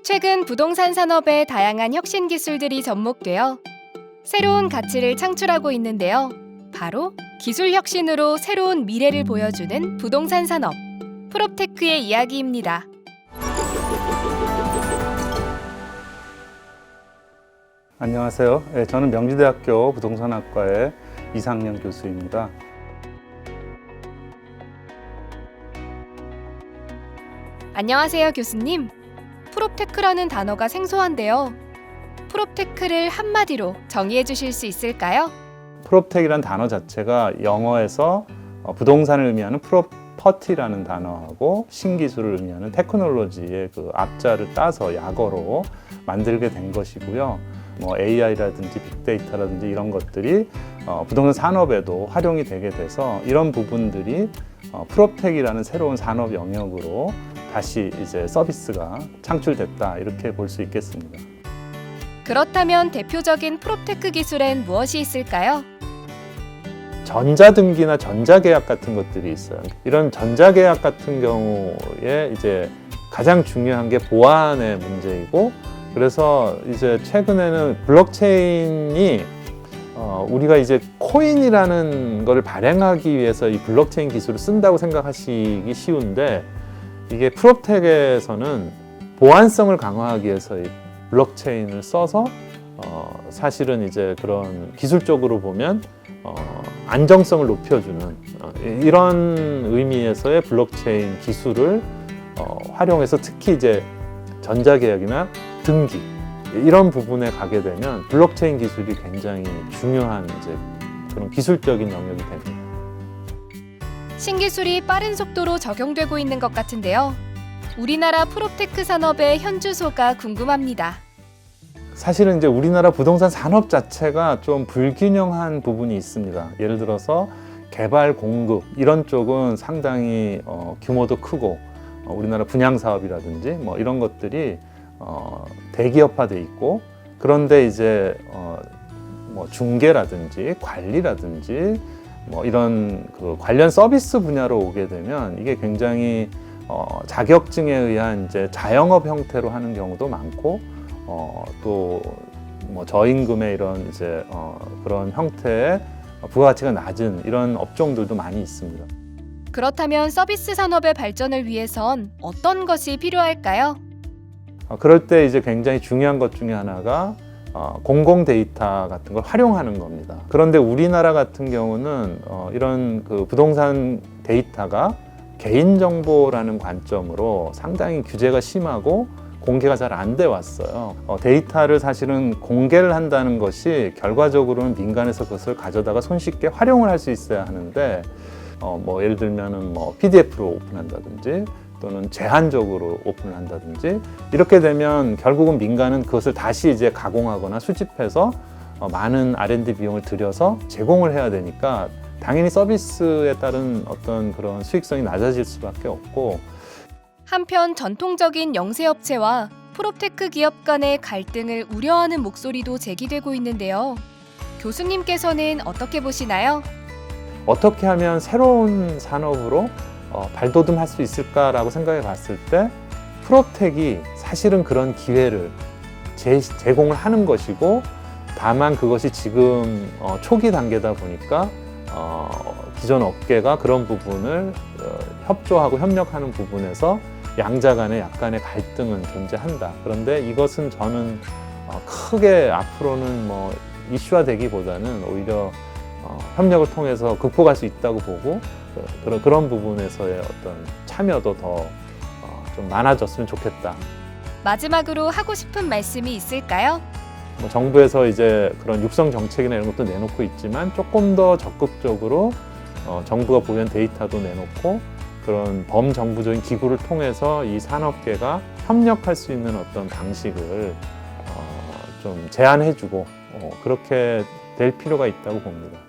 최근 부동산 산업에 다양한 혁신 기술들이 접목되어 새로운 가치를 창출하고 있는데요. 바로 기술 혁신으로 새로운 미래를 보여주는 부동산 산업, 프롭테크의 이야기입니다. 안녕하세요. 저는 명지대학교 부동산학과의 이상영 교수입니다. 안녕하세요, 교수님. 프롭테크라는 단어가 생소한데요. 프롭테크를 한마디로 정의해 주실 수 있을까요? 프롭텍이라는 단어 자체가 영어에서 부동산을 의미하는 프로퍼티라는 단어하고 신기술을 의미하는 테크놀로지의 그 앞자를 따서 약어로 만들게 된 것이고요. AI라든지 빅데이터라든지 이런 것들이 부동산 산업에도 활용이 되게 돼서 이런 부분들이 프롭텍이라는 새로운 산업 영역으로 다시 이제 서비스가 창출됐다, 이렇게 볼 수 있겠습니다. 그렇다면 대표적인 프롭테크 기술엔 무엇이 있을까요? 전자등기나 전자계약 같은 것들이 있어요. 이런 전자계약 같은 경우에 이제 가장 중요한 게 보안의 문제이고, 그래서 이제 최근에는 블록체인이 우리가 이제 코인이라는 걸 발행하기 위해서 이 블록체인 기술을 쓴다고 생각하시기 쉬운데, 이게 프롭텍에서는 보안성을 강화하기 위해서 이 블록체인을 써서 사실은 이제 그런 기술적으로 보면 안정성을 높여주는 이런 의미에서의 블록체인 기술을 활용해서 특히 이제 전자계약이나 등기 이런 부분에 가게 되면 블록체인 기술이 굉장히 중요한 이제 그런 기술적인 영역이 됩니다. 신기술이 빠른 속도로 적용되고 있는 것 같은데요. 우리나라 프롭테크 산업의 현주소가 궁금합니다. 사실은 이제 우리나라 부동산 산업 자체가 좀 불균형한 부분이 있습니다. 예를 들어서 개발, 공급 이런 쪽은 상당히 규모도 크고 우리나라 분양 사업이라든지 이런 것들이 대기업화돼 있고, 그런데 이제 중개라든지 관리라든지 이런 그 관련 서비스 분야로 오게 되면 이게 굉장히 자격증에 의한 이제 자영업 형태로 하는 경우도 많고, 또 저임금의 이런 이제 그런 형태의 부가가치가 낮은 이런 업종들도 많이 있습니다. 그렇다면 서비스 산업의 발전을 위해선 어떤 것이 필요할까요? 그럴 때 이제 굉장히 중요한 것 중에 하나가 공공 데이터 같은 걸 활용하는 겁니다. 그런데 우리나라 같은 경우는 이런 그 부동산 데이터가 개인정보라는 관점으로 상당히 규제가 심하고 공개가 잘 안 돼 왔어요. 데이터를 사실은 공개를 한다는 것이 결과적으로는 민간에서 그것을 가져다가 손쉽게 활용을 할 수 있어야 하는데, 예를 들면은 PDF로 오픈한다든지 또는 제한적으로 오픈을 한다든지 이렇게 되면 결국은 민간은 그것을 다시 이제 가공하거나 수집해서 많은 R&D 비용을 들여서 제공을 해야 되니까 당연히 서비스에 따른 어떤 그런 수익성이 낮아질 수밖에 없고, 한편 전통적인 영세업체와 프롭테크 기업 간의 갈등을 우려하는 목소리도 제기되고 있는데요. 교수님께서는 어떻게 보시나요? 어떻게 하면 새로운 산업으로 발돋움할 수 있을까라고 생각해 봤을 때 프롭텍이 사실은 그런 기회를 제공을 하는 것이고, 다만 그것이 지금 초기 단계다 보니까 기존 업계가 그런 부분을 협조하고 협력하는 부분에서 양자 간에 약간의 갈등은 존재한다. 그런데 이것은 저는 크게 앞으로는 이슈화되기보다는 오히려 협력을 통해서 극복할 수 있다고 보고, 그런 부분에서의 어떤 참여도 더 좀 많아졌으면 좋겠다. 마지막으로 하고 싶은 말씀이 있을까요? 정부에서 이제 그런 육성 정책이나 이런 것도 내놓고 있지만 조금 더 적극적으로 정부가 보유한 데이터도 내놓고 그런 범정부적인 기구를 통해서 이 산업계가 협력할 수 있는 어떤 방식을 좀 제안해주고 그렇게 될 필요가 있다고 봅니다.